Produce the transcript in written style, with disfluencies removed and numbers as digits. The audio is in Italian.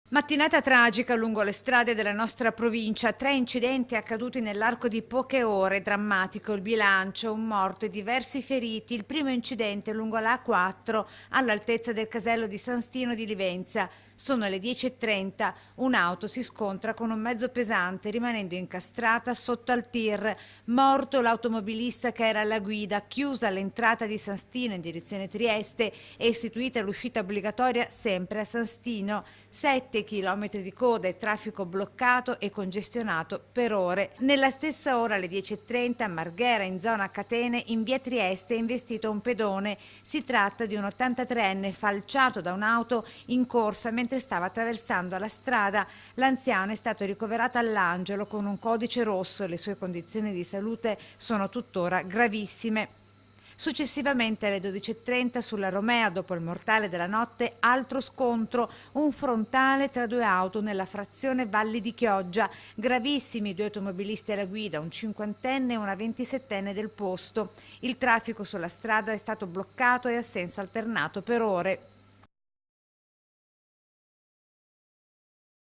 Mattinata tragica lungo le strade della nostra provincia, 3 incidenti accaduti nell'arco di poche ore, drammatico il bilancio, un morto e diversi feriti. Il primo incidente lungo la A4 all'altezza del casello di San Stino di Livenza. Sono le 10:30, un'auto si scontra con un mezzo pesante rimanendo incastrata sotto al tir. Morto l'automobilista che era alla guida, chiusa l'entrata di San Stino in direzione Trieste e istituita l'uscita obbligatoria sempre a San Stino. 7 chilometri di coda e traffico bloccato e congestionato per ore. Nella stessa ora, alle 10:30, a Marghera, in zona Catene, in via Trieste, è investito un pedone. Si tratta di un 83enne falciato da un'auto in corsa mentre stava attraversando la strada. L'anziano è stato ricoverato all'Angelo con un codice rosso. Le sue condizioni di salute sono tuttora gravissime. Successivamente alle 12:30 sulla Romea, dopo il mortale della notte, altro scontro, un frontale tra due auto nella frazione Valli di Chioggia. Gravissimi 2 automobilisti alla guida, un 50enne e una 27enne del posto. Il traffico sulla strada è stato bloccato e a senso alternato per ore.